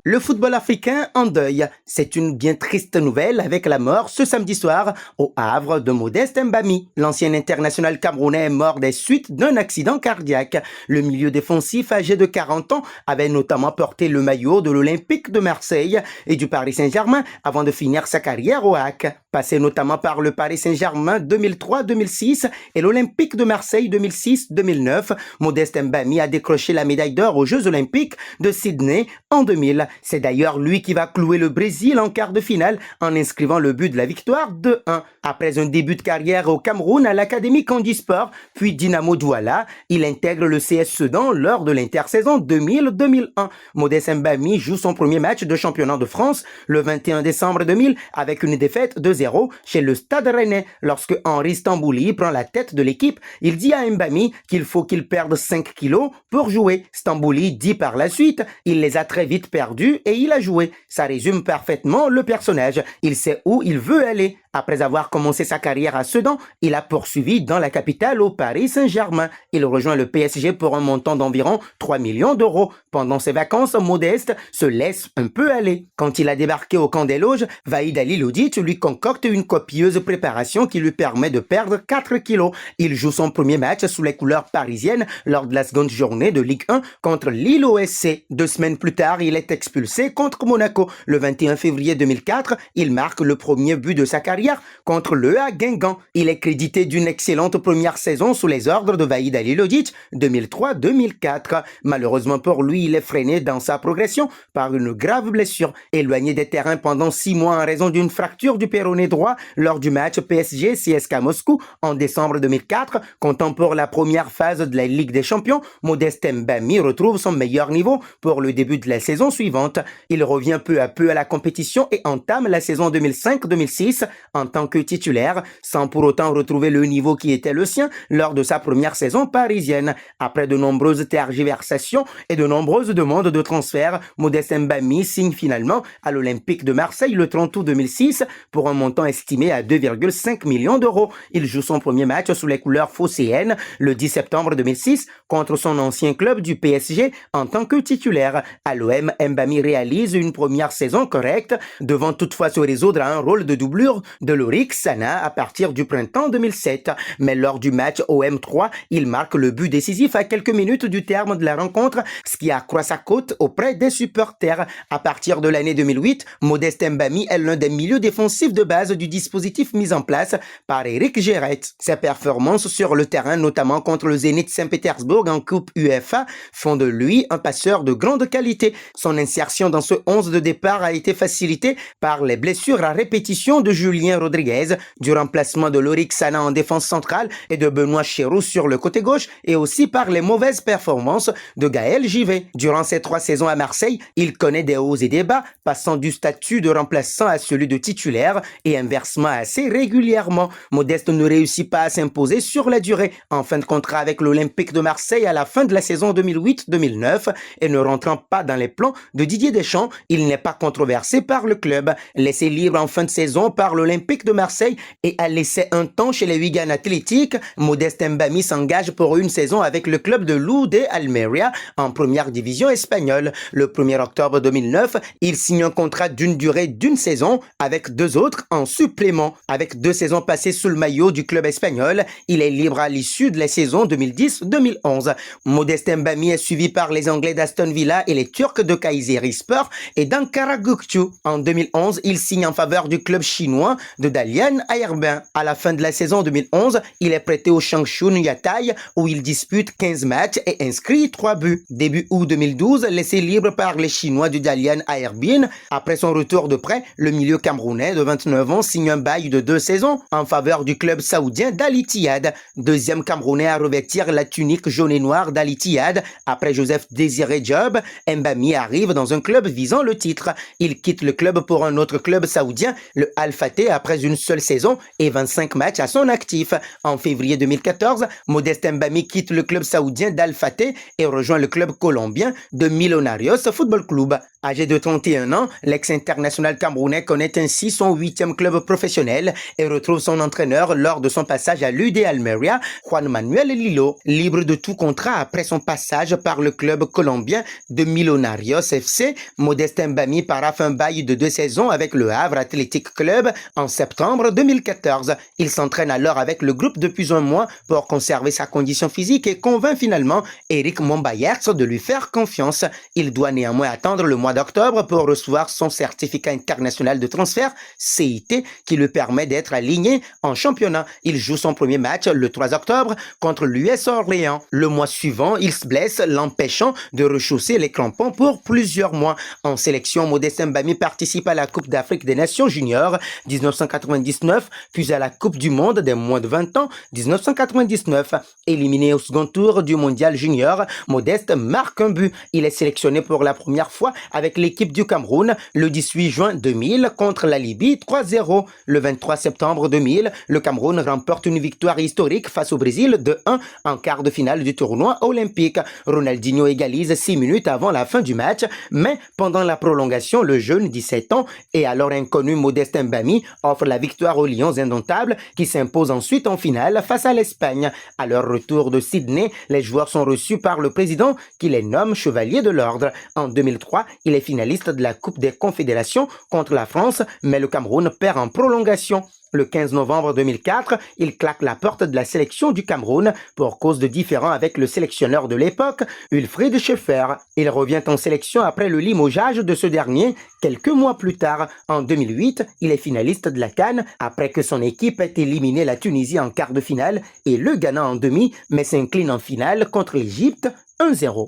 Le football africain en deuil. C'est une bien triste nouvelle avec la mort ce samedi soir au Havre de Modeste Mbami. L'ancien international camerounais est mort des suites d'un accident cardiaque. Le milieu défensif âgé de 40 ans avait notamment porté le maillot de l'Olympique de Marseille et du Paris Saint-Germain avant de finir sa carrière au HAC. Passé notamment par le Paris Saint-Germain 2003-2006 et l'Olympique de Marseille 2006-2009, Modeste Mbami a décroché la médaille d'or aux Jeux Olympiques de Sydney en 2000. C'est d'ailleurs lui qui va clouer le Brésil en quart de finale en inscrivant le but de la victoire 2-1. Après un début de carrière au Cameroun à l'Académie Candisport, puis Dynamo Douala, il intègre le CS Sedan lors de l'intersaison 2000-2001. Modeste Mbami joue son premier match de championnat de France le 21 décembre 2000 avec une défaite 2-0 chez le Stade Rennais. Lorsque Henri Stambouli prend la tête de l'équipe, il dit à Mbami qu'il faut qu'il perde 5 kilos pour jouer. Stambouli dit par la suite, il les a très vite perdus et il a joué. Ça résume parfaitement le personnage. Il sait où il veut aller. Après avoir commencé sa carrière à Sedan, il a poursuivi dans la capitale au Paris Saint-Germain. Il rejoint le PSG pour un montant d'environ 3 millions d'euros. Pendant ses vacances, Modeste se laisse un peu aller. Quand il a débarqué au camp des loges, Vahid Halilhodžić lui concocte une copieuse préparation qui lui permet de perdre 4 kilos. Il joue son premier match sous les couleurs parisiennes lors de la seconde journée de Ligue 1 contre Lille OSC. 2 semaines plus tard, il est expulsé contre Monaco. Le 21 février 2004, il marque le premier but de sa carrière contre le EA Guingamp. Il est crédité d'une excellente première saison sous les ordres de Vahid Halilhodžić 2003-2004. Malheureusement pour lui, il est freiné dans sa progression par une grave blessure. Éloigné des terrains pendant 6 mois en raison d'une fracture du péroné droit lors du match PSG-CSKA Moscou en décembre 2004, comptant pour la première phase de la Ligue des Champions, Modeste Mbami retrouve son meilleur niveau pour le début de la saison suivante. Il revient peu à peu à la compétition et entame la saison 2005-2006 en tant que titulaire, sans pour autant retrouver le niveau qui était le sien lors de sa première saison parisienne. Après de nombreuses tergiversations et de nombreuses demandes de transfert, Modeste Mbami signe finalement à l'Olympique de Marseille le 30 août 2006 pour un montant estimé à 2,5 millions d'euros. Il joue son premier match sous les couleurs phocéennes le 10 septembre 2006 contre son ancien club du PSG en tant que titulaire. À l'OM, Mbami réalise une première saison correcte, devant toutefois se résoudre à un rôle de doublure de Lorik Sana à partir du printemps 2007. Mais lors du match OM3, il marque le but décisif à quelques minutes du terme de la rencontre, ce qui accroît sa cote auprès des supporters. À partir de l'année 2008, Modeste Mbami est l'un des milieux défensifs de base du dispositif mis en place par Éric Gerrard. Ses performances sur le terrain, notamment contre le Zénith Saint-Pétersbourg en Coupe UEFA, font de lui un passeur de grande qualité. Son insertion dans ce 11 de départ a été facilitée par les blessures à répétition de Julien Rodriguez, du remplacement de Lorik Sana en défense centrale et de Benoît Chéroux sur le côté gauche, et aussi par les mauvaises performances de Gaël Givet. Durant ses 3 saisons à Marseille, il connaît des hauts et des bas, passant du statut de remplaçant à celui de titulaire et inversement assez régulièrement. Modeste ne réussit pas à s'imposer sur la durée. En fin de contrat avec l'Olympique de Marseille à la fin de la saison 2008-2009 et ne rentrant pas dans les plans de Didier Deschamps, il n'est pas controversé par le club. Laissé libre en fin de saison par l'Olympique de Marseille et a laissé un temps chez les Wigan Athletic, Modeste Mbami s'engage pour une saison avec le club de Lou de Almeria en première division espagnole. Le 1er octobre 2009, il signe un contrat d'une durée d'une saison avec 2 autres en supplément. Avec 2 saisons passées sous le maillot du club espagnol, il est libre à l'issue de la saison 2010-2011. Modeste Mbami est suivi par les Anglais d'Aston Villa et les Turcs de Kayserispor et d'Ankara Gökçe. En 2011, il signe en faveur du club chinois de Dalian Airbin. À la fin de la saison 2011, il est prêté au Changchun Yatai où il dispute 15 matchs et inscrit 3 buts. Début août 2012, laissé libre par les Chinois du Dalian Airbin. Après son retour de prêt, le milieu camerounais de 29 ans signe un bail de 2 saisons en faveur du club saoudien d'Al Ittihad. Deuxième camerounais à revêtir la tunique jaune et noire d'Al Ittihad. Après Joseph Désiré Diop, Mbami arrive dans un club visant le titre. Il quitte le club pour un autre club saoudien, le Al Fateh après une seule saison et 25 matchs à son actif. En février 2014, Modeste Mbami quitte le club saoudien d'Al Fateh et rejoint le club colombien de Millonarios Football Club. Âgé de 31 ans, l'ex-international camerounais connaît ainsi son 8e club professionnel et retrouve son entraîneur lors de son passage à l'UD Almeria, Juan Manuel Lillo. Libre de tout contrat après son passage par le club colombien de Millonarios FC, Modeste Mbami part un bail de 2 saisons avec le Havre Athletic Club en septembre 2014. Il s'entraîne alors avec le groupe depuis un mois pour conserver sa condition physique et convainc finalement Eric Mombayers de lui faire confiance. Il doit néanmoins attendre le mois d'octobre pour recevoir son certificat international de transfert, CIT, qui lui permet d'être aligné en championnat. Il joue son premier match le 3 octobre contre l'US Orléans. Le mois suivant, il se blesse, l'empêchant de rechausser les crampons pour plusieurs mois. En sélection, Modeste Mbami participe à la Coupe d'Afrique des Nations Juniors 1999, puis à la Coupe du Monde des moins de 20 ans 1999. Éliminé au second tour du Mondial Junior, Modeste marque un but. Il est sélectionné pour la première fois avec l'équipe du Cameroun le 18 juin 2000 contre la Libye 3-0. Le 23 septembre 2000, le Cameroun remporte une victoire historique face au Brésil de 1 en quart de finale du tournoi olympique. Ronaldinho égalise 6 minutes avant la fin du match, mais pendant la prolongation, le jeune 17 ans et alors inconnu Modeste Mbami offre la victoire aux Lions indomptables qui s'imposent ensuite en finale face à l'Espagne. À leur retour de Sydney, les joueurs sont reçus par le président qui les nomme chevaliers de l'ordre. En 2003, il est finaliste de la Coupe des Confédérations contre la France, mais le Cameroun perd en prolongation. Le 15 novembre 2004, il claque la porte de la sélection du Cameroun pour cause de différends avec le sélectionneur de l'époque, Wilfried Schaeffer. Il revient en sélection après le limogeage de ce dernier quelques mois plus tard. En 2008, il est finaliste de la CAN après que son équipe ait éliminé la Tunisie en quart de finale et le Ghana en demi, mais s'incline en finale contre l'Égypte 1-0.